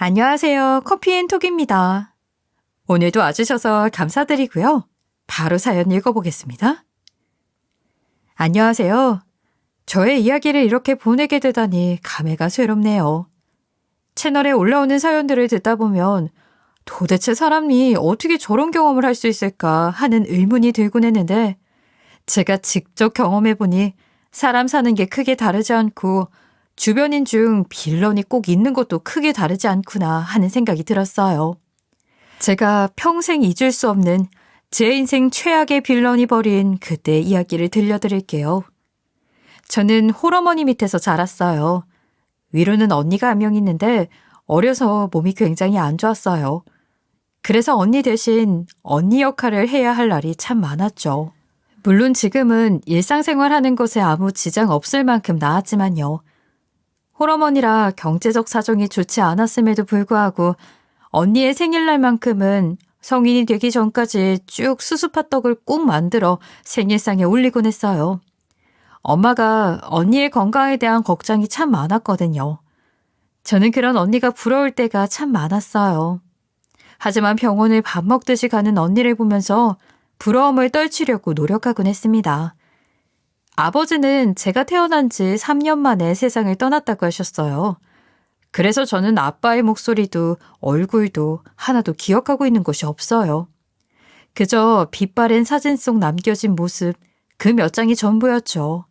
안녕하세요. 커피앤톡입니다. 오늘도 와주셔서 감사드리고요. 바로 사연 읽어보겠습니다. 안녕하세요. 저의 이야기를 이렇게 보내게 되다니 감회가 새롭네요. 채널에 올라오는 사연들을 듣다 보면 도대체 사람이 어떻게 저런 경험을 할 수 있을까 하는 의문이 들곤 했는데 제가 직접 경험해보니 사람 사는 게 크게 다르지 않고 주변인 중 빌런이 꼭 있는 것도 크게 다르지 않구나 하는 생각이 들었어요. 제가 평생 잊을 수 없는 제 인생 최악의 빌런이 벌인 그때의 이야기를 들려드릴게요. 저는 홀어머니 밑에서 자랐어요. 위로는 언니가 한 명 있는데 어려서 몸이 굉장히 안 좋았어요. 그래서 언니 대신 언니 역할을 해야 할 날이 참 많았죠. 물론 지금은 일상생활하는 것에 아무 지장 없을 만큼 나았지만요. 홀어머니라 경제적 사정이 좋지 않았음에도 불구하고 언니의 생일날만큼은 성인이 되기 전까지 쭉 수수팥떡을 꼭 만들어 생일상에 올리곤 했어요. 엄마가 언니의 건강에 대한 걱정이 참 많았거든요. 저는 그런 언니가 부러울 때가 참 많았어요. 하지만 병원을 밥 먹듯이 가는 언니를 보면서 부러움을 떨치려고 노력하곤 했습니다. 아버지는 제가 태어난 지 3년 만에 세상을 떠났다고 하셨어요. 그래서 저는 아빠의 목소리도 얼굴도 하나도 기억하고 있는 것이 없어요. 그저 빛바랜 사진 속 남겨진 모습, 그 몇 장이 전부였죠.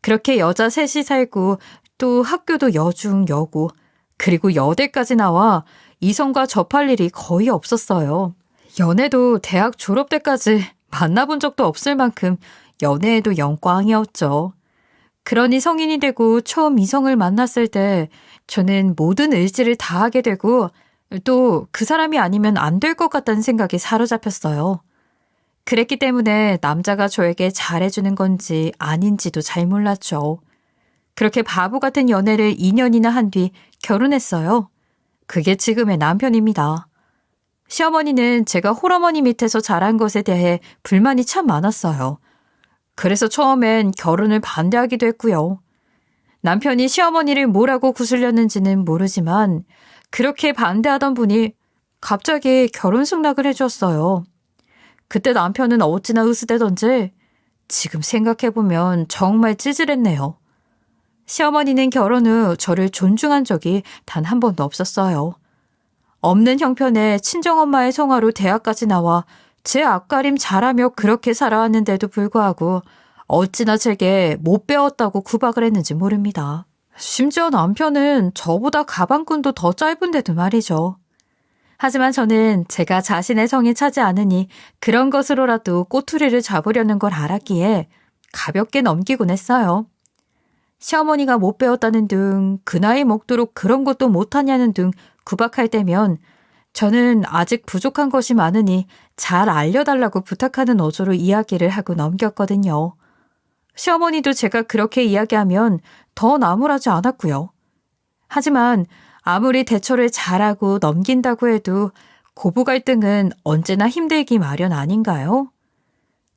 그렇게 여자 셋이 살고 또 학교도 여중, 여고, 그리고 여대까지 나와 이성과 접할 일이 거의 없었어요. 연애도 대학 졸업 때까지 만나본 적도 없을 만큼 연애에도 영광이었죠. 그러니 성인이 되고 처음 이성을 만났을 때 저는 모든 의지를 다하게 되고 또 그 사람이 아니면 안 될 것 같다는 생각에 사로잡혔어요. 그랬기 때문에 남자가 저에게 잘해주는 건지 아닌지도 잘 몰랐죠. 그렇게 바보 같은 연애를 2년이나 한 뒤 결혼했어요. 그게 지금의 남편입니다. 시어머니는 제가 홀어머니 밑에서 자란 것에 대해 불만이 참 많았어요. 그래서 처음엔 결혼을 반대하기도 했고요. 남편이 시어머니를 뭐라고 구슬렸는지는 모르지만 그렇게 반대하던 분이 갑자기 결혼 승낙을 해주었어요. 그때 남편은 어찌나 으스대던지 지금 생각해보면 정말 찌질했네요. 시어머니는 결혼 후 저를 존중한 적이 단 한 번도 없었어요. 없는 형편에 친정엄마의 성화로 대학까지 나와 제 앞가림 잘하며 그렇게 살아왔는데도 불구하고 어찌나 제게 못 배웠다고 구박을 했는지 모릅니다. 심지어 남편은 저보다 가방끈도 더 짧은데도 말이죠. 하지만 저는 제가 자신의 성에 차지 않으니 그런 것으로라도 꼬투리를 잡으려는 걸 알았기에 가볍게 넘기곤 했어요. 시어머니가 못 배웠다는 등 그 나이 먹도록 그런 것도 못하냐는 등 구박할 때면 저는 아직 부족한 것이 많으니 잘 알려달라고 부탁하는 어조로 이야기를 하고 넘겼거든요. 시어머니도 제가 그렇게 이야기하면 더 나무라지 않았고요. 하지만 아무리 대처를 잘하고 넘긴다고 해도 고부 갈등은 언제나 힘들기 마련 아닌가요?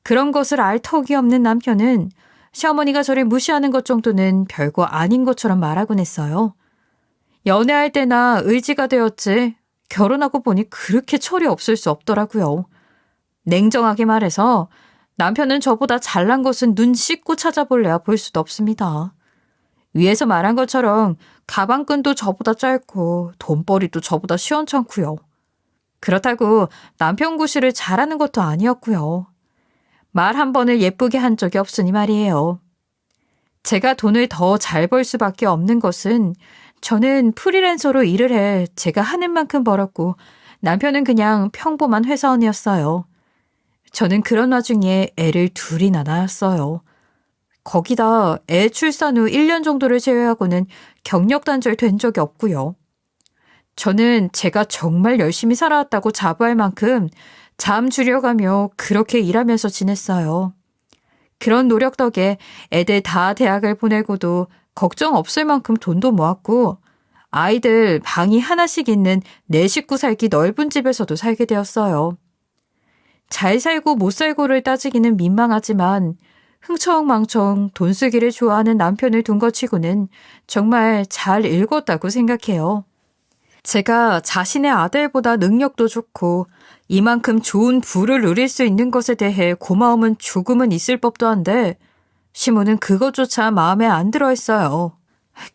그런 것을 알 턱이 없는 남편은 시어머니가 저를 무시하는 것 정도는 별거 아닌 것처럼 말하곤 했어요. 연애할 때나 의지가 되었지 결혼하고 보니 그렇게 철이 없을 수 없더라고요. 냉정하게 말해서 남편은 저보다 잘난 것은 눈 씻고 찾아볼래야 볼 수도 없습니다. 위에서 말한 것처럼 가방끈도 저보다 짧고 돈벌이도 저보다 시원찮고요. 그렇다고 남편 구실을 잘하는 것도 아니었고요. 말 한 번을 예쁘게 한 적이 없으니 말이에요. 제가 돈을 더 잘 벌 수밖에 없는 것은 저는 프리랜서로 일을 해 제가 하는 만큼 벌었고 남편은 그냥 평범한 회사원이었어요. 저는 그런 와중에 애를 둘이나 낳았어요. 거기다 애 출산 후 1년 정도를 제외하고는 경력 단절된 적이 없고요. 저는 제가 정말 열심히 살아왔다고 자부할 만큼 잠 줄여가며 그렇게 일하면서 지냈어요. 그런 노력 덕에 애들 다 대학을 보내고도 걱정 없을 만큼 돈도 모았고 아이들 방이 하나씩 있는 4식구 살기 넓은 집에서도 살게 되었어요. 잘 살고 못 살고를 따지기는 민망하지만 흥청망청 돈 쓰기를 좋아하는 남편을 둔 것 치고는 정말 잘 읽었다고 생각해요. 제가 자신의 아들보다 능력도 좋고 이만큼 좋은 부를 누릴 수 있는 것에 대해 고마움은 조금은 있을 법도 한데 시모는 그것조차 마음에 안 들어 했어요.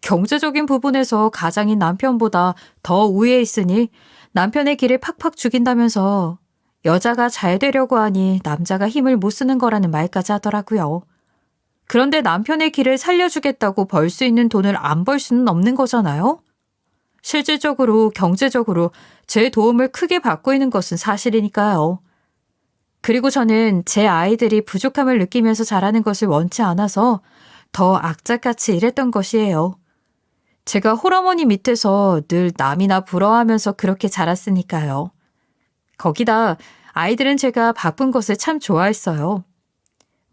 경제적인 부분에서 가장인 남편보다 더 우위에 있으니 남편의 길을 팍팍 죽인다면서 여자가 잘 되려고 하니 남자가 힘을 못 쓰는 거라는 말까지 하더라고요. 그런데 남편의 길을 살려주겠다고 벌 수 있는 돈을 안 벌 수는 없는 거잖아요? 실질적으로 경제적으로 제 도움을 크게 받고 있는 것은 사실이니까요. 그리고 저는 제 아이들이 부족함을 느끼면서 자라는 것을 원치 않아서 더 악착같이 일했던 것이에요. 제가 홀어머니 밑에서 늘 남이나 부러워하면서 그렇게 자랐으니까요. 거기다 아이들은 제가 바쁜 것을 참 좋아했어요.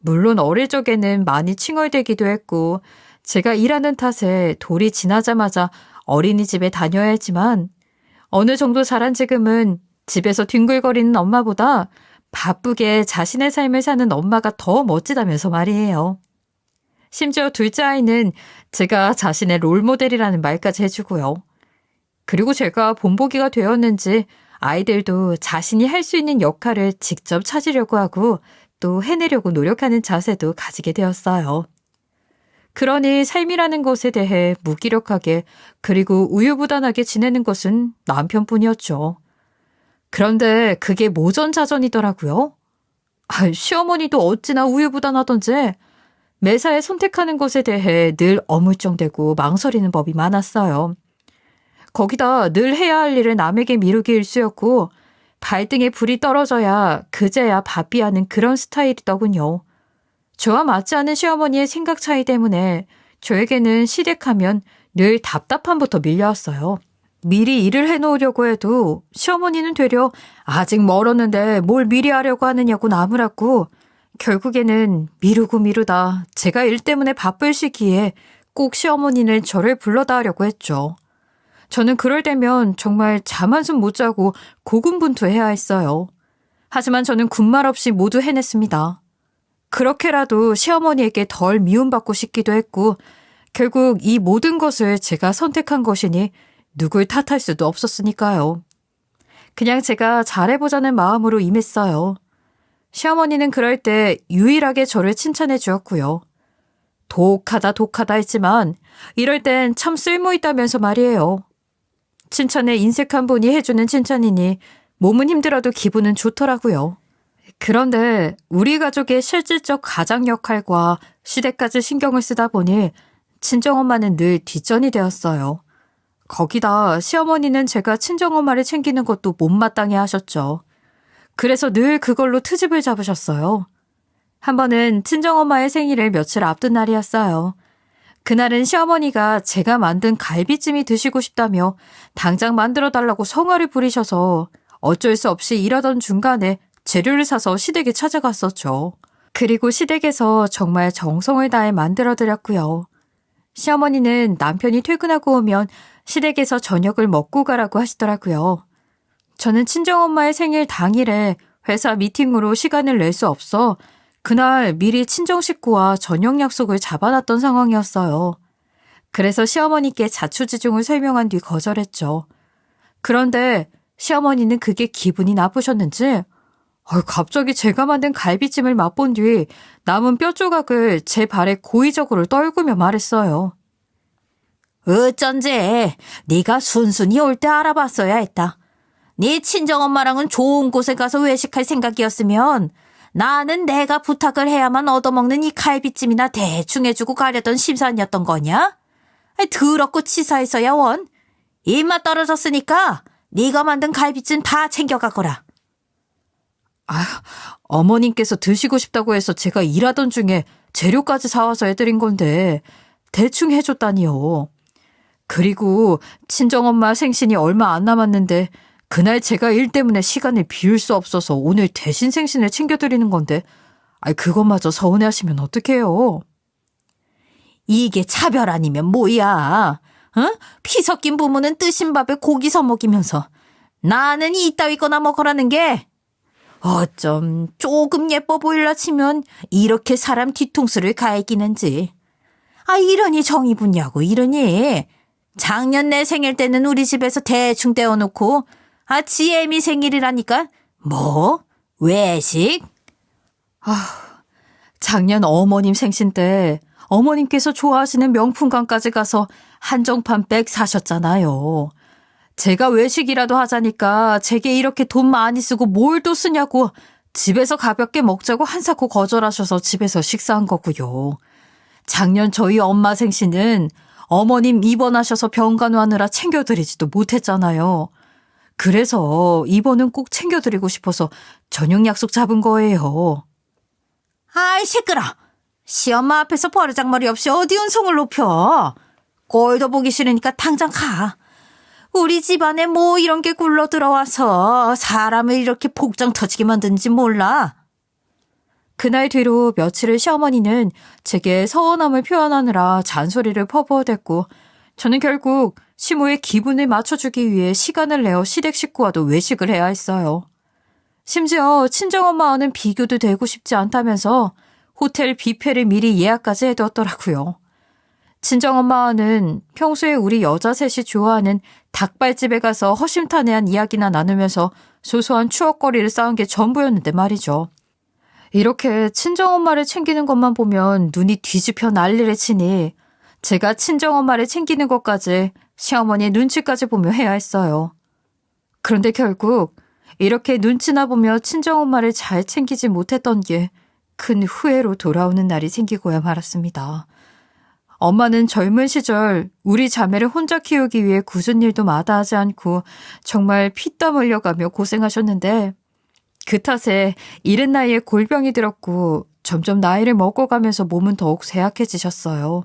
물론 어릴 적에는 많이 칭얼대기도 했고 제가 일하는 탓에 돌이 지나자마자 어린이집에 다녀야 했지만 어느 정도 자란 지금은 집에서 뒹굴거리는 엄마보다 바쁘게 자신의 삶을 사는 엄마가 더 멋지다면서 말이에요. 심지어 둘째 아이는 제가 자신의 롤모델이라는 말까지 해주고요. 그리고 제가 본보기가 되었는지 아이들도 자신이 할 수 있는 역할을 직접 찾으려고 하고 또 해내려고 노력하는 자세도 가지게 되었어요. 그러니 삶이라는 것에 대해 무기력하게 그리고 우유부단하게 지내는 것은 남편뿐이었죠. 그런데 그게 모전자전이더라고요. 시어머니도 어찌나 우유부단하던지 매사에 선택하는 것에 대해 늘 어물쩡대고 망설이는 법이 많았어요. 거기다 늘 해야 할 일을 남에게 미루기 일쑤였고 발등에 불이 떨어져야 그제야 바삐하는 그런 스타일이더군요. 저와 맞지 않은 시어머니의 생각 차이 때문에 저에게는 시댁하면 늘 답답함부터 밀려왔어요. 미리 일을 해놓으려고 해도 시어머니는 되려 아직 멀었는데 뭘 미리 하려고 하느냐고 나무랐고 결국에는 미루고 미루다 제가 일 때문에 바쁠 시기에 꼭 시어머니는 저를 불러다 하려고 했죠. 저는 그럴 때면 정말 잠 한숨 못 자고 고군분투해야 했어요. 하지만 저는 군말 없이 모두 해냈습니다. 그렇게라도 시어머니에게 덜 미움받고 싶기도 했고 결국 이 모든 것을 제가 선택한 것이니 누굴 탓할 수도 없었으니까요. 그냥 제가 잘해보자는 마음으로 임했어요. 시어머니는 그럴 때 유일하게 저를 칭찬해 주었고요. 독하다 했지만 이럴 땐 참 쓸모있다면서 말이에요. 칭찬에 인색한 분이 해주는 칭찬이니 몸은 힘들어도 기분은 좋더라고요. 그런데 우리 가족의 실질적 가장 역할과 시댁까지 신경을 쓰다 보니 친정엄마는 늘 뒷전이 되었어요. 거기다 시어머니는 제가 친정엄마를 챙기는 것도 못마땅해 하셨죠. 그래서 늘 그걸로 트집을 잡으셨어요. 한 번은 친정엄마의 생일을 며칠 앞둔 날이었어요. 그날은 시어머니가 제가 만든 갈비찜이 드시고 싶다며 당장 만들어달라고 성화를 부리셔서 어쩔 수 없이 일하던 중간에 재료를 사서 시댁에 찾아갔었죠. 그리고 시댁에서 정말 정성을 다해 만들어드렸고요. 시어머니는 남편이 퇴근하고 오면 시댁에서 저녁을 먹고 가라고 하시더라고요. 저는 친정엄마의 생일 당일에 회사 미팅으로 시간을 낼 수 없어 그날 미리 친정 식구와 저녁 약속을 잡아놨던 상황이었어요. 그래서 시어머니께 자초지종을 설명한 뒤 거절했죠. 그런데 시어머니는 그게 기분이 나쁘셨는지 갑자기 제가 만든 갈비찜을 맛본 뒤 남은 뼈 조각을 제 발에 고의적으로 떨구며 말했어요. 어쩐지 네가 순순히 올 때 알아봤어야 했다. 네 친정엄마랑은 좋은 곳에 가서 외식할 생각이었으면 나는 내가 부탁을 해야만 얻어먹는 이 갈비찜이나 대충 해주고 가려던 심산이었던 거냐? 더럽고 치사해서야 원. 입맛 떨어졌으니까 네가 만든 갈비찜 다 챙겨가거라. 어머님께서 드시고 싶다고 해서 제가 일하던 중에 재료까지 사와서 해드린 건데 대충 해줬다니요. 그리고 친정엄마 생신이 얼마 안 남았는데 그날 제가 일 때문에 시간을 비울 수 없어서 오늘 대신 생신을 챙겨드리는 건데 그것마저 서운해하시면 어떡해요. 이게 차별 아니면 뭐야. 피 섞인 부모는 뜨신 밥에 고기 서먹이면서 나는 이따위 거나 먹으라는 게 어쩜 조금 예뻐 보일라 치면 이렇게 사람 뒤통수를 갈기는지. 이러니 정이 붙냐고 이러니. 작년 내 생일 때는 우리 집에서 대충 떼어놓고 지 애미 생일이라니까 뭐? 외식? 작년 어머님 생신 때 어머님께서 좋아하시는 명품관까지 가서 한정판 백 사셨잖아요. 제가 외식이라도 하자니까 제게 이렇게 돈 많이 쓰고 뭘 또 쓰냐고 집에서 가볍게 먹자고 한사코 거절하셔서 집에서 식사한 거고요. 작년 저희 엄마 생신은 어머님 입원하셔서 병간호하느라 챙겨드리지도 못했잖아요. 그래서 이번은 꼭 챙겨드리고 싶어서 저녁 약속 잡은 거예요. 아이 시끄러. 시엄마 앞에서 버르장머리 없이 어디 운송을 높여. 꼴도 보기 싫으니까 당장 가. 우리 집안에 뭐 이런 게 굴러 들어와서 사람을 이렇게 복장 터지게 만드는지 몰라. 그날 뒤로 며칠을 시어머니는 제게 서운함을 표현하느라 잔소리를 퍼부어댔고 저는 결국 시모의 기분을 맞춰주기 위해 시간을 내어 시댁 식구와도 외식을 해야 했어요. 심지어 친정엄마와는 비교도 되고 싶지 않다면서 호텔 뷔페를 미리 예약까지 해두었더라고요. 친정엄마와는 평소에 우리 여자 셋이 좋아하는 닭발집에 가서 허심탄회한 이야기나 나누면서 소소한 추억거리를 쌓은 게 전부였는데 말이죠. 이렇게 친정엄마를 챙기는 것만 보면 눈이 뒤집혀 난리를 치니 제가 친정엄마를 챙기는 것까지 시어머니의 눈치까지 보며 해야 했어요. 그런데 결국 이렇게 눈치나 보며 친정엄마를 잘 챙기지 못했던 게 큰 후회로 돌아오는 날이 생기고야 말았습니다. 엄마는 젊은 시절 우리 자매를 혼자 키우기 위해 굳은 일도 마다하지 않고 정말 피땀 흘려가며 고생하셨는데 그 탓에 이른 나이에 골병이 들었고 점점 나이를 먹어가면서 몸은 더욱 쇠약해지셨어요.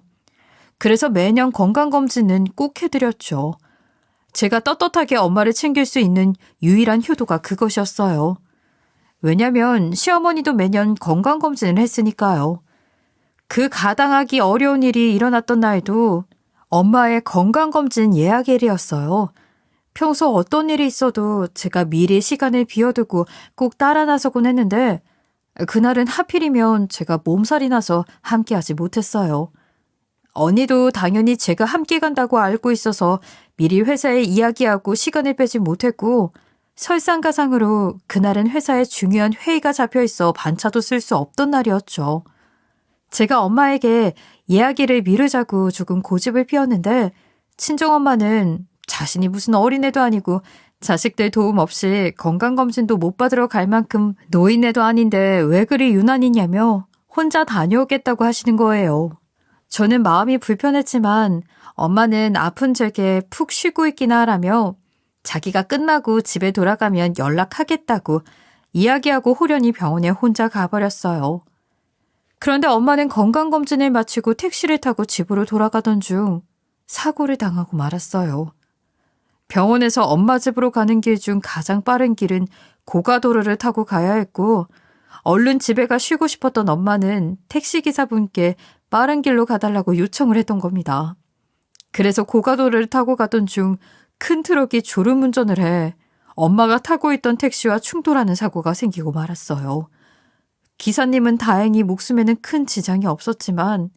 그래서 매년 건강검진은 꼭 해드렸죠. 제가 떳떳하게 엄마를 챙길 수 있는 유일한 효도가 그것이었어요. 왜냐면 시어머니도 매년 건강검진을 했으니까요. 그 가당하기 어려운 일이 일어났던 날도 엄마의 건강검진 예약일이었어요. 평소 어떤 일이 있어도 제가 미리 시간을 비워두고 꼭 따라 나서곤 했는데 그날은 하필이면 제가 몸살이 나서 함께하지 못했어요. 언니도 당연히 제가 함께 간다고 알고 있어서 미리 회사에 이야기하고 시간을 빼지 못했고 설상가상으로 그날은 회사에 중요한 회의가 잡혀있어 반차도 쓸 수 없던 날이었죠. 제가 엄마에게 이야기를 미루자고 조금 고집을 피웠는데 친정엄마는 자신이 무슨 어린애도 아니고 자식들 도움 없이 건강검진도 못 받으러 갈 만큼 노인네도 아닌데 왜 그리 유난이냐며 혼자 다녀오겠다고 하시는 거예요. 저는 마음이 불편했지만 엄마는 아픈 제게 푹 쉬고 있기나 하라며 자기가 끝나고 집에 돌아가면 연락하겠다고 이야기하고 호련히 병원에 혼자 가버렸어요. 그런데 엄마는 건강검진을 마치고 택시를 타고 집으로 돌아가던 중 사고를 당하고 말았어요. 병원에서 엄마 집으로 가는 길 중 가장 빠른 길은 고가도로를 타고 가야 했고 얼른 집에 가 쉬고 싶었던 엄마는 택시기사분께 빠른 길로 가달라고 요청을 했던 겁니다. 그래서 고가도로를 타고 가던 중 큰 트럭이 졸음운전을 해 엄마가 타고 있던 택시와 충돌하는 사고가 생기고 말았어요. 기사님은 다행히 목숨에는 큰 지장이 없었지만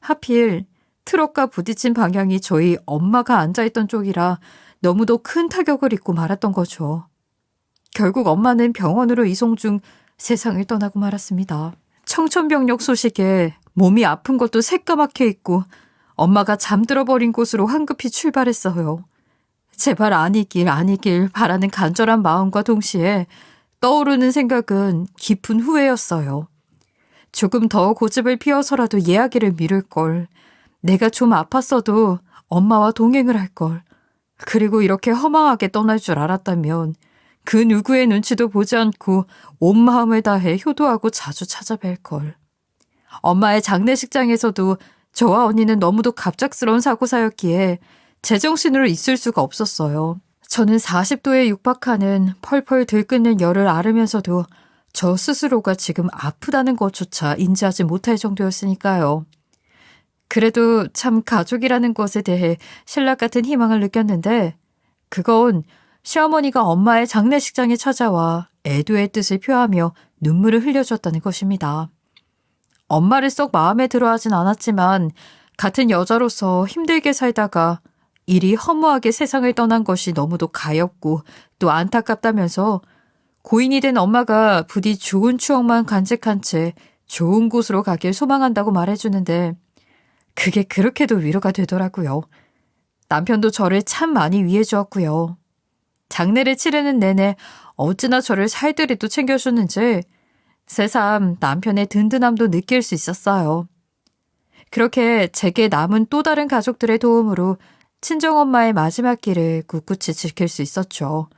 하필 트럭과 부딪힌 방향이 저희 엄마가 앉아있던 쪽이라 너무도 큰 타격을 입고 말았던 거죠. 결국 엄마는 병원으로 이송 중 세상을 떠나고 말았습니다. 청천벽력 소식에 몸이 아픈 것도 새까맣게 있고 엄마가 잠들어 버린 곳으로 황급히 출발했어요. 제발 아니길 바라는 간절한 마음과 동시에 떠오르는 생각은 깊은 후회였어요. 조금 더 고집을 피워서라도 이야기를 미룰 걸. 내가 좀 아팠어도 엄마와 동행을 할 걸. 그리고 이렇게 허망하게 떠날 줄 알았다면 그 누구의 눈치도 보지 않고 온 마음을 다해 효도하고 자주 찾아뵐 걸. 엄마의 장례식장에서도 저와 언니는 너무도 갑작스러운 사고사였기에 제정신으로 있을 수가 없었어요. 저는 40도에 육박하는 펄펄 들끓는 열을 앓으면서도 저 스스로가 지금 아프다는 것조차 인지하지 못할 정도였으니까요. 그래도 참 가족이라는 것에 대해 신락 같은 희망을 느꼈는데 그건 시어머니가 엄마의 장례식장에 찾아와 애도의 뜻을 표하며 눈물을 흘려줬다는 것입니다. 엄마를 썩 마음에 들어하진 않았지만 같은 여자로서 힘들게 살다가 일이 허무하게 세상을 떠난 것이 너무도 가엾고 또 안타깝다면서 고인이 된 엄마가 부디 좋은 추억만 간직한 채 좋은 곳으로 가길 소망한다고 말해주는데 그게 그렇게도 위로가 되더라고요. 남편도 저를 참 많이 위해 주었고요. 장례를 치르는 내내 어찌나 저를 살들이도 챙겨주는지 새삼 남편의 든든함도 느낄 수 있었어요. 그렇게 제게 남은 또 다른 가족들의 도움으로 친정엄마의 마지막 길을 꿋꿋이 지킬 수 있었죠.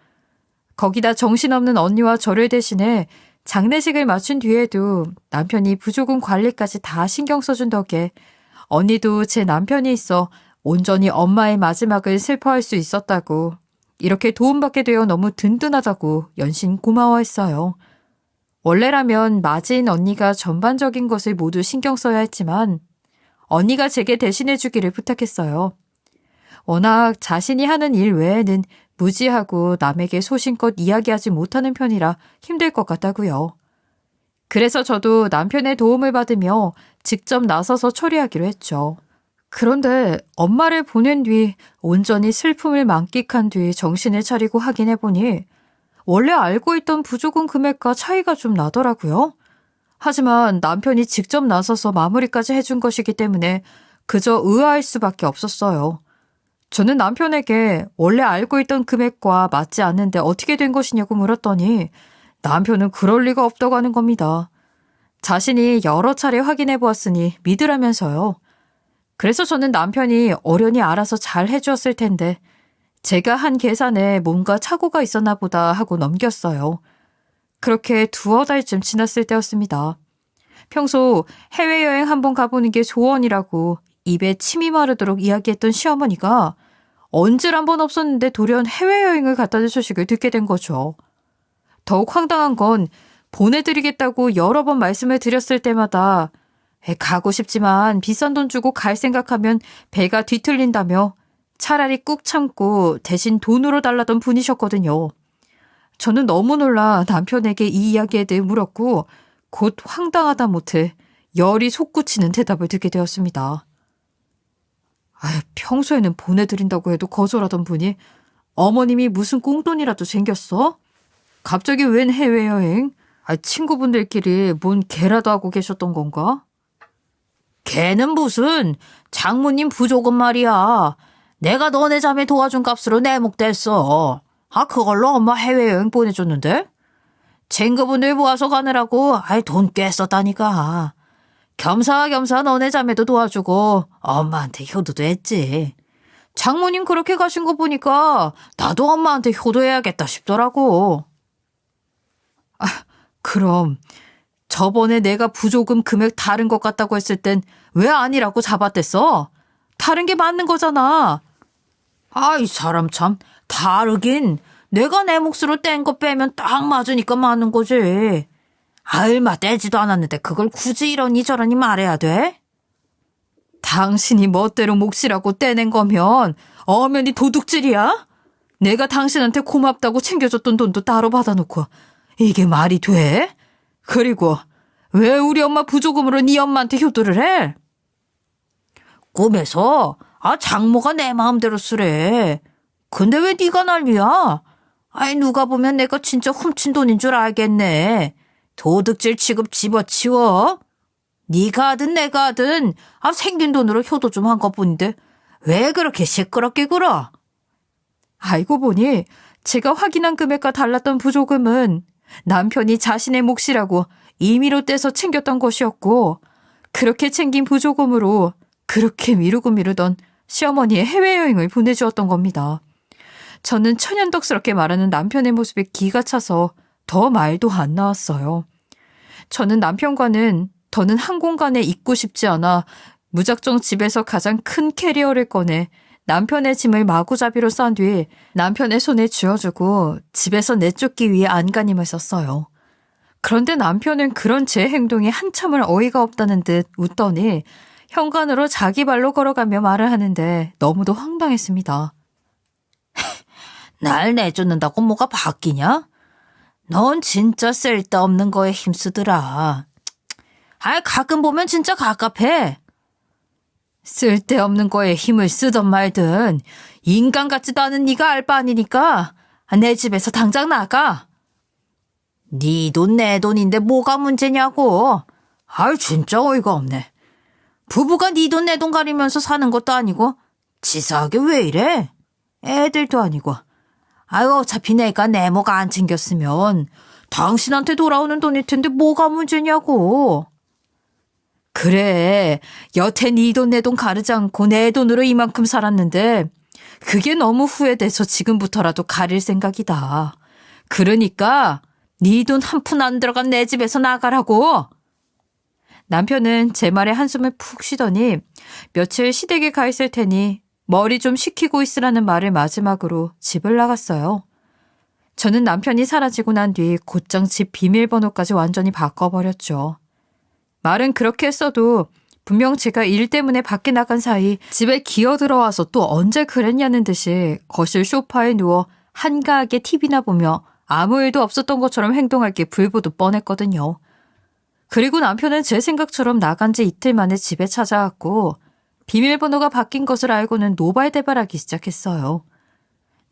거기다 정신없는 언니와 저를 대신해 장례식을 마친 뒤에도 남편이 부조금 관리까지 다 신경 써준 덕에 언니도 제 남편이 있어 온전히 엄마의 마지막을 슬퍼할 수 있었다고 이렇게 도움받게 되어 너무 든든하다고 연신 고마워했어요. 원래라면 맞이인 언니가 전반적인 것을 모두 신경 써야 했지만 언니가 제게 대신해 주기를 부탁했어요. 워낙 자신이 하는 일 외에는 무지하고 남에게 소신껏 이야기하지 못하는 편이라 힘들 것 같다고요. 그래서 저도 남편의 도움을 받으며 직접 나서서 처리하기로 했죠. 그런데 엄마를 보낸 뒤 온전히 슬픔을 만끽한 뒤 정신을 차리고 확인해보니 원래 알고 있던 부조금 금액과 차이가 좀 나더라고요. 하지만 남편이 직접 나서서 마무리까지 해준 것이기 때문에 그저 의아할 수밖에 없었어요. 저는 남편에게 원래 알고 있던 금액과 맞지 않는데 어떻게 된 것이냐고 물었더니 남편은 그럴 리가 없다고 하는 겁니다. 자신이 여러 차례 확인해 보았으니 믿으라면서요. 그래서 저는 남편이 어련히 알아서 잘 해주었을 텐데 제가 한 계산에 뭔가 착오가 있었나 보다 하고 넘겼어요. 그렇게 두어 달쯤 지났을 때였습니다. 평소 해외여행 한번 가보는 게 소원이라고 입에 침이 마르도록 이야기했던 시어머니가 언질 한 번 없었는데 돌연 해외여행을 갖다 주식을 듣게 된 거죠. 더욱 황당한 건 보내드리겠다고 여러 번 말씀을 드렸을 때마다 가고 싶지만 비싼 돈 주고 갈 생각하면 배가 뒤틀린다며 차라리 꾹 참고 대신 돈으로 달라던 분이셨거든요. 저는 너무 놀라 남편에게 이 이야기에 대해 물었고 곧 황당하다 못해 열이 솟구치는 대답을 듣게 되었습니다. 평소에는 보내드린다고 해도 거절하던 분이 어머님이 무슨 꽁돈이라도 생겼어? 갑자기 웬 해외여행? 친구분들끼리 뭔 개라도 하고 계셨던 건가? 개는 무슨 장모님 부조금 말이야. 내가 너네 자매 도와준 값으로 내목됐어. 그걸로 엄마 해외여행 보내줬는데? 친구분들 모아서 가느라고 돈 꽤 썼다니까. 겸사겸사 너네 자매도 도와주고 엄마한테 효도도 했지. 장모님 그렇게 가신 거 보니까 나도 엄마한테 효도해야겠다 싶더라고. 그럼 저번에 내가 부조금 금액 다른 것 같다고 했을 땐 왜 아니라고 잡아댔어? 다른 게 맞는 거잖아. 이 사람 참 다르긴. 내가 내 몫으로 뗀 거 빼면 딱 맞으니까 맞는 거지. 얼마 떼지도 않았는데 그걸 굳이 이러니 저러니 말해야 돼? 당신이 멋대로 몫이라고 떼낸 거면 엄연히 도둑질이야? 내가 당신한테 고맙다고 챙겨줬던 돈도 따로 받아놓고 이게 말이 돼? 그리고 왜 우리 엄마 부조금으로 네 엄마한테 효도를 해? 꿈에서 장모가 내 마음대로 쓰래. 근데 왜 네가 난리야? 누가 보면 내가 진짜 훔친 돈인 줄 알겠네. 도둑질 취급 집어치워. 네가 하든 내가 하든 생긴 돈으로 효도 좀 한 것뿐인데 왜 그렇게 시끄럽게 굴어? 알고 보니 제가 확인한 금액과 달랐던 부조금은 남편이 자신의 몫이라고 임의로 떼서 챙겼던 것이었고 그렇게 챙긴 부조금으로 그렇게 미루고 미루던 시어머니의 해외여행을 보내주었던 겁니다. 저는 천연덕스럽게 말하는 남편의 모습에 기가 차서 더 말도 안 나왔어요. 저는 남편과는 더는 한 공간에 있고 싶지 않아 무작정 집에서 가장 큰 캐리어를 꺼내 남편의 짐을 마구잡이로 싼 뒤 남편의 손에 쥐어주고 집에서 내쫓기 위해 안간힘을 썼어요. 그런데 남편은 그런 제 행동이 한참을 어이가 없다는 듯 웃더니 현관으로 자기 발로 걸어가며 말을 하는데 너무도 황당했습니다. 날 내쫓는다고 뭐가 바뀌냐? 넌 진짜 쓸데없는 거에 힘쓰더라. 가끔 보면 진짜 갑갑해. 쓸데없는 거에 힘을 쓰든 말든 인간 같지도 않은 네가 알 바 아니니까 내 집에서 당장 나가. 네 돈 내 돈인데 뭐가 문제냐고. 아유 진짜 어이가 없네. 부부가 네 돈 내 돈 가리면서 사는 것도 아니고 치사하게 왜 이래? 애들도 아니고. 아유 어차피 내가 내목 안 챙겼으면 당신한테 돌아오는 돈일 텐데 뭐가 문제냐고. 그래, 여태 네 돈 내 돈 가르지 않고 내 돈으로 이만큼 살았는데 그게 너무 후회돼서 지금부터라도 가릴 생각이다. 그러니까 네 돈 한 푼 안 들어간 내 집에서 나가라고. 남편은 제 말에 한숨을 푹 쉬더니 며칠 시댁에 가 있을 테니 머리 좀 식히고 있으라는 말을 마지막으로 집을 나갔어요. 저는 남편이 사라지고 난 뒤 곧장 집 비밀번호까지 완전히 바꿔버렸죠. 말은 그렇게 했어도 분명 제가 일 때문에 밖에 나간 사이 집에 기어 들어와서 또 언제 그랬냐는 듯이 거실 소파에 누워 한가하게 TV나 보며 아무 일도 없었던 것처럼 행동할 게 불보듯 뻔했거든요. 그리고 남편은 제 생각처럼 나간 지 이틀 만에 집에 찾아왔고 비밀번호가 바뀐 것을 알고는 노발대발하기 시작했어요.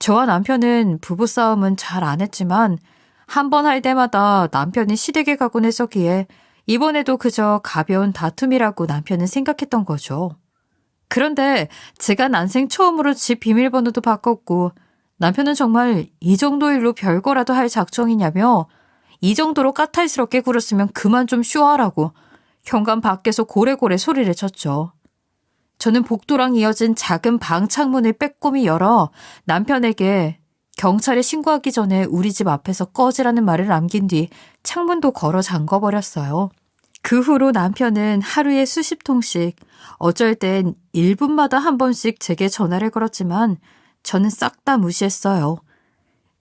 저와 남편은 부부싸움은 잘 안 했지만 한 번 할 때마다 남편이 시댁에 가곤 했었기에 이번에도 그저 가벼운 다툼이라고 남편은 생각했던 거죠. 그런데 제가 난생 처음으로 집 비밀번호도 바꿨고 남편은 정말 이 정도 일로 별거라도 할 작정이냐며 이 정도로 까탈스럽게 굴었으면 그만 좀 쉬어하라고 현관 밖에서 고래고래 소리를 쳤죠. 저는 복도랑 이어진 작은 방 창문을 빼꼼히 열어 남편에게 경찰에 신고하기 전에 우리 집 앞에서 꺼지라는 말을 남긴 뒤 창문도 걸어 잠궈버렸어요. 그 후로 남편은 하루에 수십 통씩 어쩔 땐 1분마다 한 번씩 제게 전화를 걸었지만 저는 싹 다 무시했어요.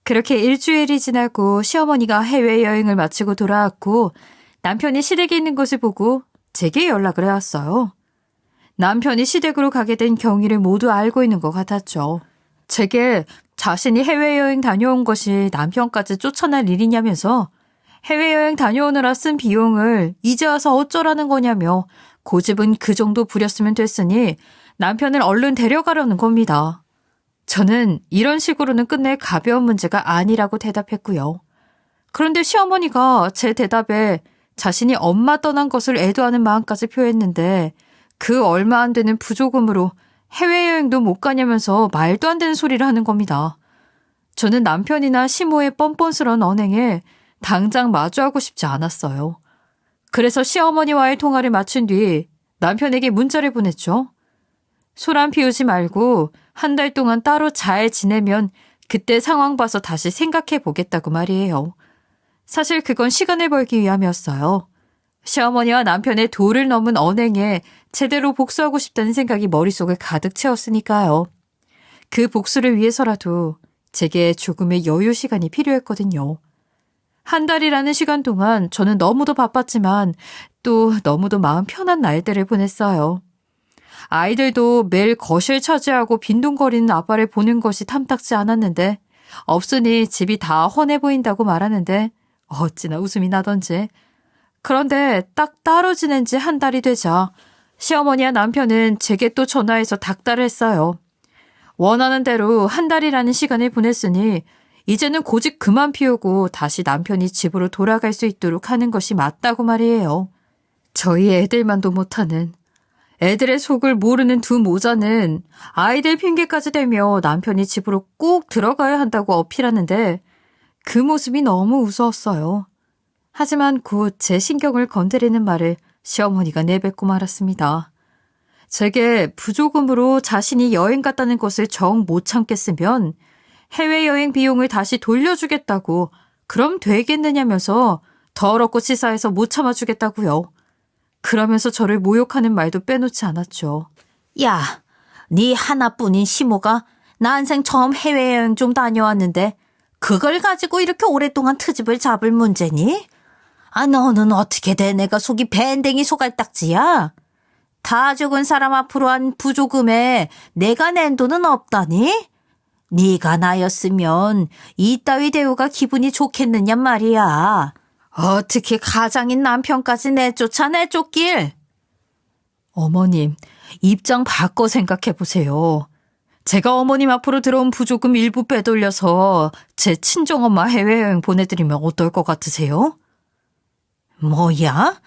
그렇게 일주일이 지나고 시어머니가 해외여행을 마치고 돌아왔고 남편이 시댁에 있는 것을 보고 제게 연락을 해왔어요. 남편이 시댁으로 가게 된 경위를 모두 알고 있는 것 같았죠. 제게 자신이 해외여행 다녀온 것이 남편까지 쫓아날 일이냐면서 해외여행 다녀오느라 쓴 비용을 이제 와서 어쩌라는 거냐며 고집은 그 정도 부렸으면 됐으니 남편을 얼른 데려가려는 겁니다. 저는 이런 식으로는 끝낼 가벼운 문제가 아니라고 대답했고요. 그런데 시어머니가 제 대답에 자신이 엄마 떠난 것을 애도하는 마음까지 표했는데 그 얼마 안 되는 부조금으로 해외여행도 못 가냐면서 말도 안 되는 소리를 하는 겁니다. 저는 남편이나 시모의 뻔뻔스러운 언행에 당장 마주하고 싶지 않았어요. 그래서 시어머니와의 통화를 마친 뒤 남편에게 문자를 보냈죠. 소란 피우지 말고 한 달 동안 따로 잘 지내면 그때 상황 봐서 다시 생각해 보겠다고 말이에요. 사실 그건 시간을 벌기 위함이었어요. 시어머니와 남편의 도를 넘은 언행에 제대로 복수하고 싶다는 생각이 머릿속을 가득 채웠으니까요. 그 복수를 위해서라도 제게 조금의 여유 시간이 필요했거든요. 한 달이라는 시간 동안 저는 너무도 바빴지만 또 너무도 마음 편한 날들을 보냈어요. 아이들도 매일 거실 차지하고 빈둥거리는 아빠를 보는 것이 탐탁지 않았는데 없으니 집이 다 훤해 보인다고 말하는데 어찌나 웃음이 나던지. 그런데 딱 따로 지낸 지 한 달이 되자 시어머니와 남편은 제게 또 전화해서 닥달을 했어요. 원하는 대로 한 달이라는 시간을 보냈으니 이제는 고집 그만 피우고 다시 남편이 집으로 돌아갈 수 있도록 하는 것이 맞다고 말이에요. 저희 애들만도 못하는 애들의 속을 모르는 두 모자는 아이들 핑계까지 대며 남편이 집으로 꼭 들어가야 한다고 어필하는데 그 모습이 너무 우스웠어요. 하지만 곧 제 신경을 건드리는 말을 시어머니가 내뱉고 말았습니다. 제게 부조금으로 자신이 여행 갔다는 것을 정 못 참겠으면 해외여행 비용을 다시 돌려주겠다고 그럼 되겠느냐면서 더럽고 치사해서 못 참아주겠다고요. 그러면서 저를 모욕하는 말도 빼놓지 않았죠. 야, 네 하나뿐인 시모가 난생 처음 해외여행 좀 다녀왔는데 그걸 가지고 이렇게 오랫동안 트집을 잡을 문제니? 아, 너는 어떻게 돼? 내가 속이 밴댕이 소갈딱지야? 다 죽은 사람 앞으로 한 부조금에 내가 낸 돈은 없다니? 네가 나였으면 이따위 대우가 기분이 좋겠느냔 말이야. 어떻게 가장인 남편까지 내쫓길? 어머님, 입장 바꿔 생각해 보세요. 제가 어머님 앞으로 들어온 부조금 일부 빼돌려서 제 친정엄마 해외여행 보내드리면 어떨 것 같으세요? 뭐야?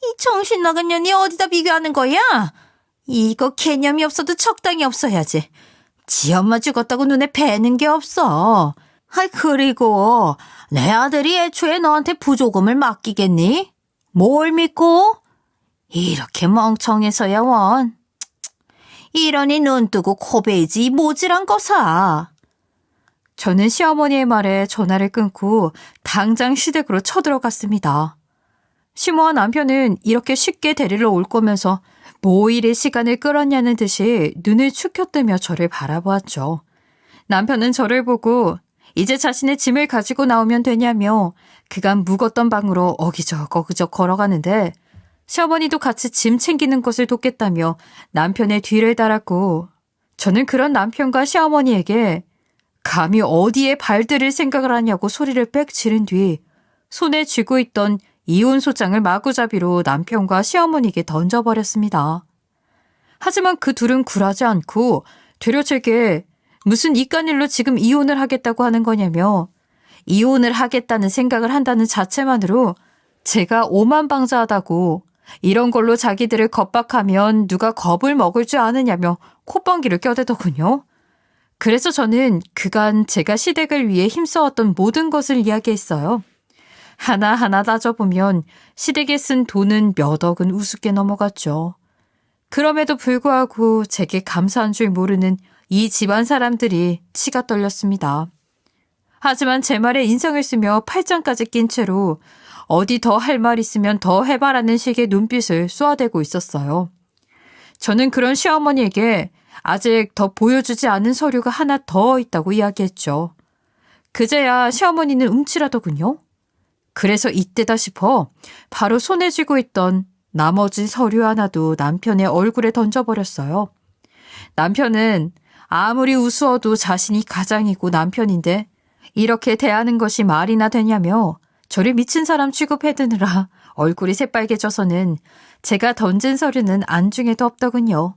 이 정신 나간 년이 어디다 비교하는 거야? 이거 개념이 없어도 적당히 없어야지. 지 엄마 죽었다고 눈에 뵈는 게 없어. 그리고 내 아들이 애초에 너한테 부조금을 맡기겠니? 뭘 믿고? 이렇게 멍청해서야 원. 이러니 눈 뜨고 코 베이지 모질한 거사. 저는 시어머니의 말에 전화를 끊고 당장 시댁으로 쳐들어갔습니다. 시모와 남편은 이렇게 쉽게 데리러 올 거면서 뭐 이리 시간을 끌었냐는 듯이 눈을 축혀뜨며 저를 바라보았죠. 남편은 저를 보고 이제 자신의 짐을 가지고 나오면 되냐며 그간 묵었던 방으로 어기적 걸어가는데 시어머니도 같이 짐 챙기는 것을 돕겠다며 남편의 뒤를 따랐고 저는 그런 남편과 시어머니에게 감히 어디에 발들일 생각을 하냐고 소리를 빽 지른 뒤 손에 쥐고 있던 이혼 소장을 마구잡이로 남편과 시어머니에게 던져버렸습니다. 하지만 그 둘은 굴하지 않고 되려 제게 무슨 이깟 일로 지금 이혼을 하겠다고 하는 거냐며 이혼을 하겠다는 생각을 한다는 자체만으로 제가 오만방자하다고 이런 걸로 자기들을 겁박하면 누가 겁을 먹을 줄 아느냐며 콧방귀를 껴대더군요. 그래서 저는 그간 제가 시댁을 위해 힘써왔던 모든 것을 이야기했어요. 하나하나 따져보면 시댁에 쓴 돈은 몇 억은 우습게 넘어갔죠. 그럼에도 불구하고 제게 감사한 줄 모르는 이 집안 사람들이 치가 떨렸습니다. 하지만 제 말에 인상을 쓰며 팔짱까지 낀 채로 어디 더 할 말 있으면 더 해봐라는 식의 눈빛을 쏘아대고 있었어요. 저는 그런 시어머니에게 아직 더 보여주지 않은 서류가 하나 더 있다고 이야기했죠. 그제야 시어머니는 움찔하더군요. 그래서 이때다 싶어 바로 손에 쥐고 있던 나머지 서류 하나도 남편의 얼굴에 던져버렸어요. 남편은 아무리 우스워도 자신이 가장이고 남편인데 이렇게 대하는 것이 말이나 되냐며 저를 미친 사람 취급해드느라 얼굴이 새빨개져서는 제가 던진 서류는 안중에도 없더군요.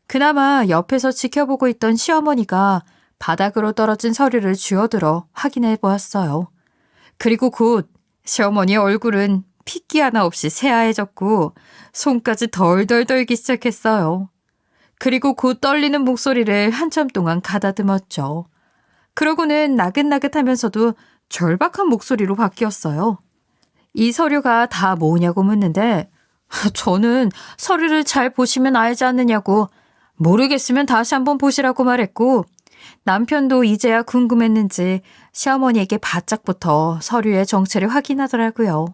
그나마 옆에서 지켜보고 있던 시어머니가 바닥으로 떨어진 서류를 쥐어들어 확인해 보았어요. 그리고 곧 시어머니의 얼굴은 핏기 하나 없이 새하얘졌고 손까지 덜덜 떨기 시작했어요. 그리고 곧 떨리는 목소리를 한참 동안 가다듬었죠. 그러고는 나긋나긋하면서도 절박한 목소리로 바뀌었어요. 이 서류가 다 뭐냐고 묻는데 저는 서류를 잘 보시면 알지 않느냐고 모르겠으면 다시 한번 보시라고 말했고 남편도 이제야 궁금했는지 시어머니에게 바짝부터 서류의 정체를 확인하더라고요.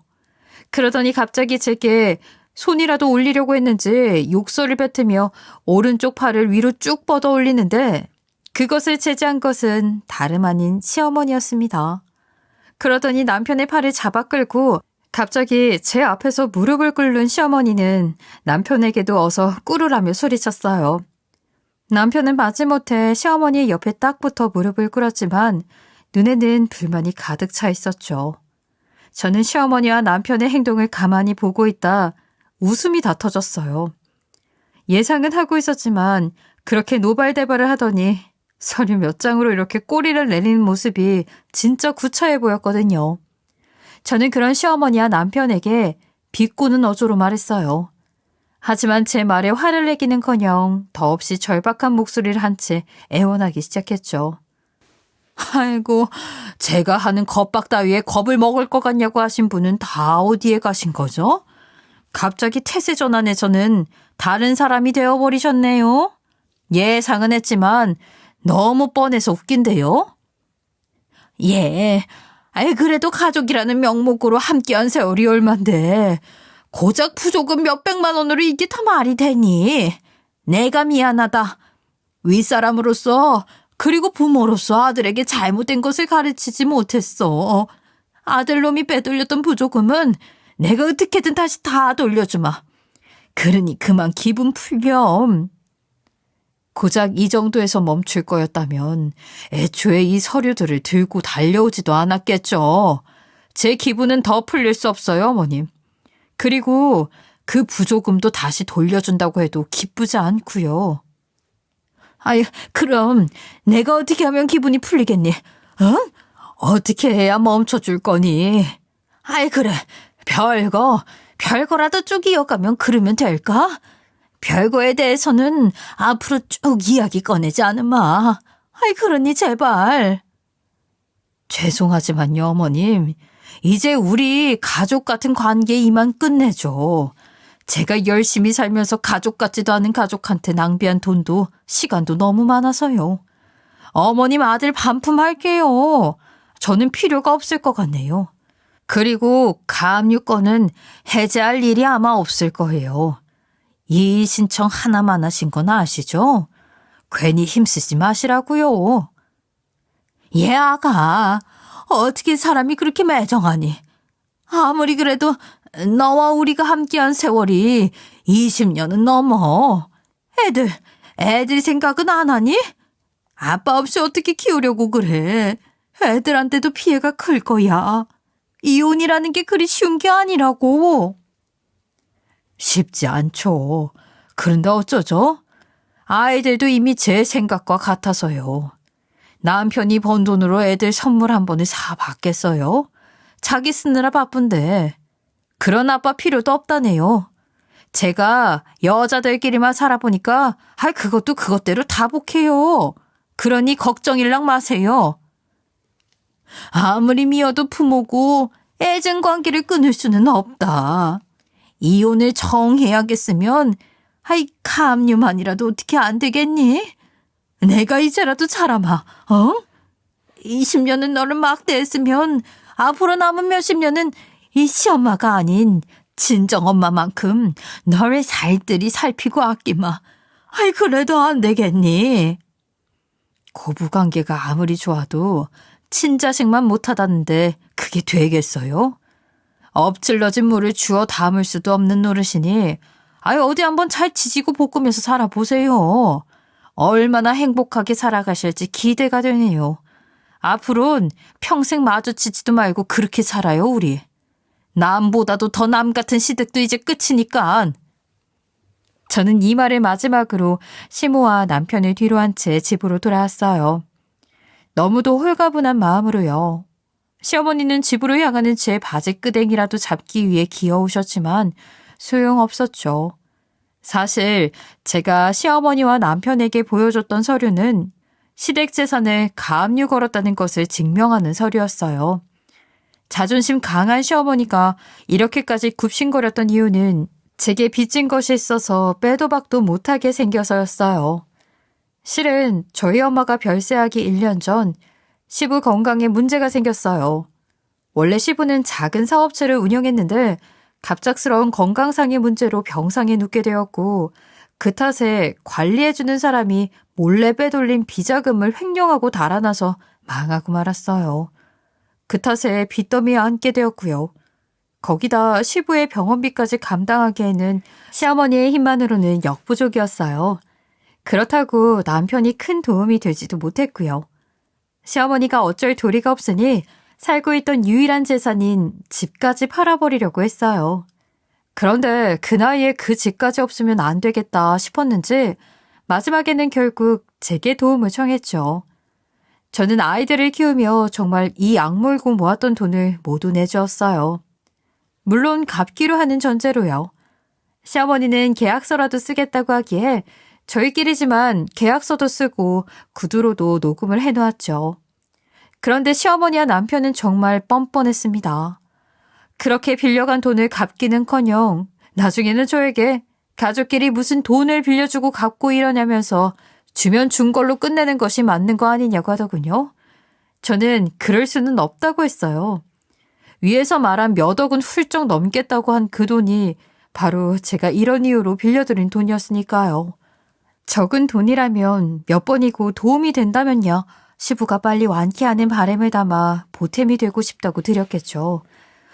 그러더니 갑자기 제게 손이라도 올리려고 했는지 욕설을 뱉으며 오른쪽 팔을 위로 쭉 뻗어 올리는데 그것을 제지한 것은 다름 아닌 시어머니였습니다. 그러더니 남편의 팔을 잡아 끌고 갑자기 제 앞에서 무릎을 꿇는 시어머니는 남편에게도 어서 꿇으라며 소리쳤어요. 남편은 마지못해 시어머니의 옆에 딱 붙어 무릎을 꿇었지만 눈에는 불만이 가득 차 있었죠. 저는 시어머니와 남편의 행동을 가만히 보고 있다 웃음이 다 터졌어요. 예상은 하고 있었지만 그렇게 노발대발을 하더니 서류 몇 장으로 이렇게 꼬리를 내리는 모습이 진짜 구차해 보였거든요. 저는 그런 시어머니와 남편에게 비꼬는 어조로 말했어요. 하지만 제 말에 화를 내기는커녕 더없이 절박한 목소리를 한 채 애원하기 시작했죠. 아이고, 제가 하는 겁박 따위에 겁을 먹을 것 같냐고 하신 분은 다 어디에 가신 거죠? 갑자기 태세 전환에서는 다른 사람이 되어버리셨네요. 예상은 했지만 너무 뻔해서 웃긴데요. 예, 그래도 가족이라는 명목으로 함께한 세월이 얼만데 고작 부조금 몇백만 원으로 이게 다 말이 되니? 내가 미안하다. 윗사람으로서 그리고 부모로서 아들에게 잘못된 것을 가르치지 못했어. 아들놈이 빼돌렸던 부조금은 내가 어떻게든 다시 다 돌려주마. 그러니 그만 기분 풀렴. 고작 이 정도에서 멈출 거였다면 애초에 이 서류들을 들고 달려오지도 않았겠죠. 제 기분은 더 풀릴 수 없어요, 어머님. 그리고 그 부조금도 다시 돌려준다고 해도 기쁘지 않고요. 아유, 그럼 내가 어떻게 하면 기분이 풀리겠니? 응? 어떻게 해야 멈춰줄 거니? 아이, 그래. 별거라도 쭉 이어가면 그러면 될까? 별거에 대해서는 앞으로 쭉 이야기 꺼내지 않으마. 아이, 그러니 제발. 죄송하지만요, 어머님. 이제 우리 가족 같은 관계 이만 끝내죠. 제가 열심히 살면서 가족 같지도 않은 가족한테 낭비한 돈도 시간도 너무 많아서요. 어머님 아들 반품할게요. 저는 필요가 없을 것 같네요. 그리고 가압류권은 해제할 일이 아마 없을 거예요. 이의 신청 하나만 하신 건 아시죠? 괜히 힘쓰지 마시라고요. 예, 아가. 어떻게 사람이 그렇게 매정하니? 아무리 그래도 너와 우리가 함께한 세월이 20년은 넘어. 애들 생각은 안 하니? 아빠 없이 어떻게 키우려고 그래? 애들한테도 피해가 클 거야. 이혼이라는 게 그리 쉬운 게 아니라고. 쉽지 않죠. 그런데 어쩌죠? 아이들도 이미 제 생각과 같아서요. 남편이 번 돈으로 애들 선물 한 번을 사봤겠어요? 자기 쓰느라 바쁜데. 그런 아빠 필요도 없다네요. 제가 여자들끼리만 살아보니까 그것도 그것대로 다 복해요. 그러니 걱정일랑 마세요. 아무리 미워도 부모고 애증 관계를 끊을 수는 없다. 이혼을 정해야겠으면 가압류만이라도 어떻게 안 되겠니? 내가 이제라도 자라마. 20년은 너를 막대했으면 앞으로 남은 몇십 년은 이 시엄마가 아닌 친정엄마만큼 너를 살뜰히 살피고 아끼마. 그래도 안 되겠니? 고부관계가 아무리 좋아도 친자식만 못하다는데 그게 되겠어요? 엎질러진 물을 주워 담을 수도 없는 노릇이니 어디 한번 잘 지지고 볶으면서 살아보세요. 얼마나 행복하게 살아가실지 기대가 되네요. 앞으론 평생 마주치지도 말고 그렇게 살아요, 우리. 남보다도 더 남 같은 시댁도 이제 끝이니까. 저는 이 말을 마지막으로 시모와 남편을 뒤로 한 채 집으로 돌아왔어요. 너무도 홀가분한 마음으로요. 시어머니는 집으로 향하는 제 바지끄댕이라도 잡기 위해 기어오셨지만 소용없었죠. 사실 제가 시어머니와 남편에게 보여줬던 서류는 시댁 재산을 가압류 걸었다는 것을 증명하는 서류였어요. 자존심 강한 시어머니가 이렇게까지 굽신거렸던 이유는 제게 빚진 것이 있어서 빼도 박도 못하게 생겨서였어요. 실은 저희 엄마가 별세하기 1년 전 시부 건강에 문제가 생겼어요. 원래 시부는 작은 사업체를 운영했는데 갑작스러운 건강상의 문제로 병상에 눕게 되었고 그 탓에 관리해주는 사람이 몰래 빼돌린 비자금을 횡령하고 달아나서 망하고 말았어요. 그 탓에 빚더미에 앉게 되었고요. 거기다 시부의 병원비까지 감당하기에는 시어머니의 힘만으로는 역부족이었어요. 그렇다고 남편이 큰 도움이 되지도 못했고요. 시어머니가 어쩔 도리가 없으니 살고 있던 유일한 재산인 집까지 팔아버리려고 했어요. 그런데 그 나이에 그 집까지 없으면 안 되겠다 싶었는지 마지막에는 결국 제게 도움을 청했죠. 저는 아이들을 키우며 정말 이 악물고 모았던 돈을 모두 내주었어요. 물론 갚기로 하는 전제로요. 시어머니는 계약서라도 쓰겠다고 하기에 저희끼리지만 계약서도 쓰고 구두로도 녹음을 해놓았죠. 그런데 시어머니와 남편은 정말 뻔뻔했습니다. 그렇게 빌려간 돈을 갚기는커녕 나중에는 저에게 가족끼리 무슨 돈을 빌려주고 갚고 이러냐면서 주면 준 걸로 끝내는 것이 맞는 거 아니냐고 하더군요. 저는 그럴 수는 없다고 했어요. 위에서 말한 몇 억은 훌쩍 넘겠다고 한 그 돈이 바로 제가 이런 이유로 빌려드린 돈이었으니까요. 적은 돈이라면 몇 번이고 도움이 된다면요. 시부가 빨리 완쾌하는 바람을 담아 보탬이 되고 싶다고 드렸겠죠.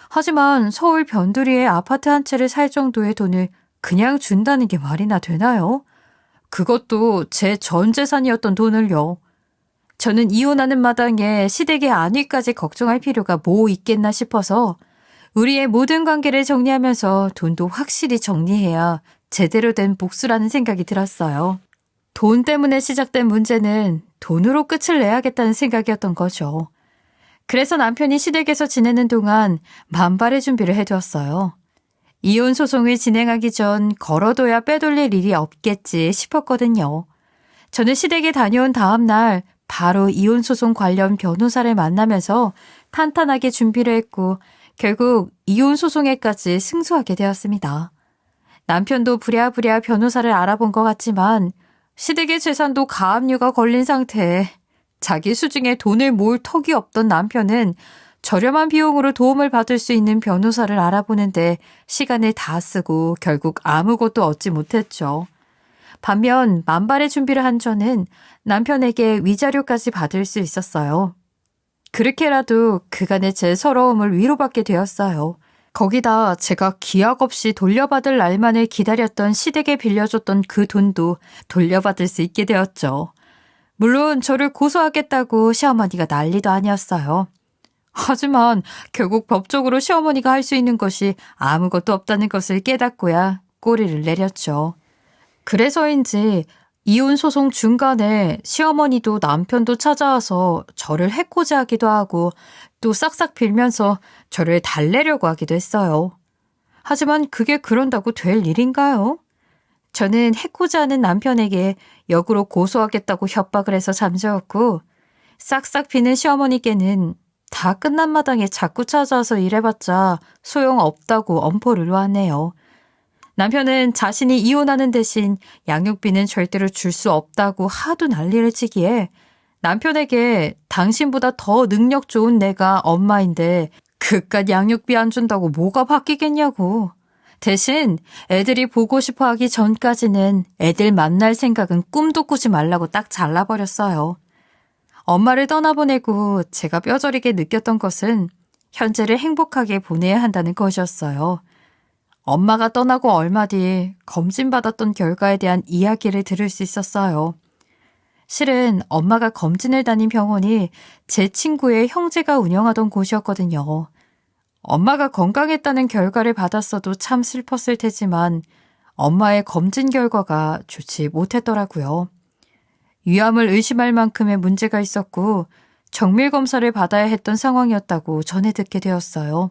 하지만 서울 변두리에 아파트 한 채를 살 정도의 돈을 그냥 준다는 게 말이나 되나요? 그것도 제 전 재산이었던 돈을요. 저는 이혼하는 마당에 시댁의 안위까지 걱정할 필요가 뭐 있겠나 싶어서 우리의 모든 관계를 정리하면서 돈도 확실히 정리해야 제대로 된 복수라는 생각이 들었어요. 돈 때문에 시작된 문제는 돈으로 끝을 내야겠다는 생각이었던 거죠. 그래서 남편이 시댁에서 지내는 동안 만발의 준비를 해두었어요. 이혼 소송을 진행하기 전 걸어둬야 빼돌릴 일이 없겠지 싶었거든요. 저는 시댁에 다녀온 다음 날 바로 이혼 소송 관련 변호사를 만나면서 탄탄하게 준비를 했고 결국 이혼 소송에까지 승소하게 되었습니다. 남편도 부랴부랴 변호사를 알아본 것 같지만 시댁의 재산도 가압류가 걸린 상태에 자기 수중에 돈을 모을 턱이 없던 남편은 저렴한 비용으로 도움을 받을 수 있는 변호사를 알아보는데 시간을 다 쓰고 결국 아무것도 얻지 못했죠. 반면 만발의 준비를 한 저는 남편에게 위자료까지 받을 수 있었어요. 그렇게라도 그간의 제 서러움을 위로받게 되었어요. 거기다 제가 기약 없이 돌려받을 날만을 기다렸던 시댁에 빌려줬던 그 돈도 돌려받을 수 있게 되었죠. 물론 저를 고소하겠다고 시어머니가 난리도 아니었어요. 하지만 결국 법적으로 시어머니가 할 수 있는 것이 아무것도 없다는 것을 깨닫고야 꼬리를 내렸죠. 그래서인지 이혼 소송 중간에 시어머니도 남편도 찾아와서 저를 해코지하기도 하고 또 싹싹 빌면서 저를 달래려고 하기도 했어요. 하지만 그게 그런다고 될 일인가요? 저는 해코지하는 남편에게 역으로 고소하겠다고 협박을 해서 잠재웠고 싹싹 비는 시어머니께는 다 끝난 마당에 자꾸 찾아와서 일해봤자 소용없다고 엄포를 놓았네요. 남편은 자신이 이혼하는 대신 양육비는 절대로 줄 수 없다고 하도 난리를 치기에 남편에게 당신보다 더 능력 좋은 내가 엄마인데 그깟 양육비 안 준다고 뭐가 바뀌겠냐고. 대신 애들이 보고 싶어 하기 전까지는 애들 만날 생각은 꿈도 꾸지 말라고 딱 잘라버렸어요. 엄마를 떠나보내고 제가 뼈저리게 느꼈던 것은 현재를 행복하게 보내야 한다는 것이었어요. 엄마가 떠나고 얼마 뒤 검진받았던 결과에 대한 이야기를 들을 수 있었어요. 실은 엄마가 검진을 다닌 병원이 제 친구의 형제가 운영하던 곳이었거든요. 엄마가 건강했다는 결과를 받았어도 참 슬펐을 테지만 엄마의 검진 결과가 좋지 못했더라고요. 위암을 의심할 만큼의 문제가 있었고 정밀 검사를 받아야 했던 상황이었다고 전해 듣게 되었어요.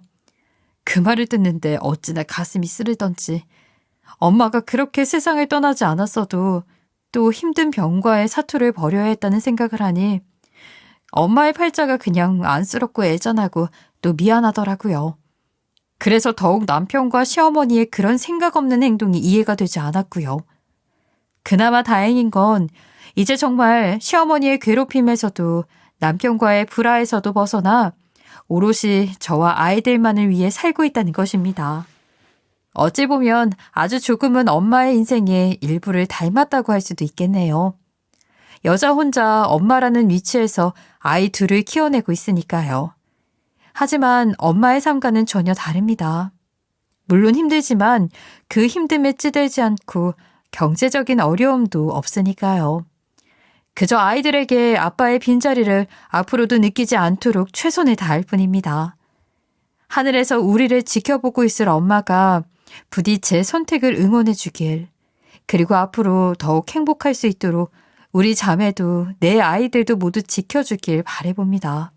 그 말을 듣는데 어찌나 가슴이 쓰리던지 엄마가 그렇게 세상을 떠나지 않았어도 또 힘든 병과의 사투를 벌여야 했다는 생각을 하니 엄마의 팔자가 그냥 안쓰럽고 애잔하고 또 미안하더라고요. 그래서 더욱 남편과 시어머니의 그런 생각 없는 행동이 이해가 되지 않았고요. 그나마 다행인 건 이제 정말 시어머니의 괴롭힘에서도 남편과의 불화에서도 벗어나 오롯이 저와 아이들만을 위해 살고 있다는 것입니다. 어찌 보면 아주 조금은 엄마의 인생의 일부를 닮았다고 할 수도 있겠네요. 여자 혼자 엄마라는 위치에서 아이 둘을 키워내고 있으니까요. 하지만 엄마의 삶과는 전혀 다릅니다. 물론 힘들지만 그 힘듦에 찌들지 않고 경제적인 어려움도 없으니까요. 그저 아이들에게 아빠의 빈자리를 앞으로도 느끼지 않도록 최선을 다할 뿐입니다. 하늘에서 우리를 지켜보고 있을 엄마가 부디 제 선택을 응원해 주길, 그리고 앞으로 더욱 행복할 수 있도록 우리 자매도 내 아이들도 모두 지켜주길 바라봅니다.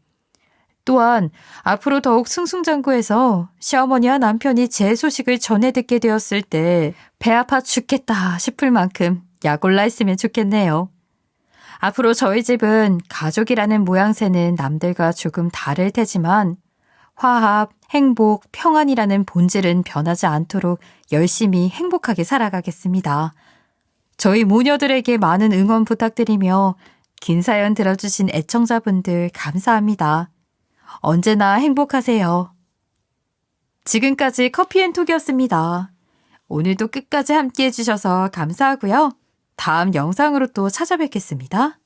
또한 앞으로 더욱 승승장구해서 시어머니와 남편이 제 소식을 전해 듣게 되었을 때 배 아파 죽겠다 싶을 만큼 약 올라 있으면 좋겠네요. 앞으로 저희 집은 가족이라는 모양새는 남들과 조금 다를 테지만 화합, 행복, 평안이라는 본질은 변하지 않도록 열심히 행복하게 살아가겠습니다. 저희 모녀들에게 많은 응원 부탁드리며 긴 사연 들어주신 애청자분들 감사합니다. 언제나 행복하세요. 지금까지 커피앤톡이었습니다. 오늘도 끝까지 함께 해주셔서 감사하고요. 다음 영상으로 또 찾아뵙겠습니다.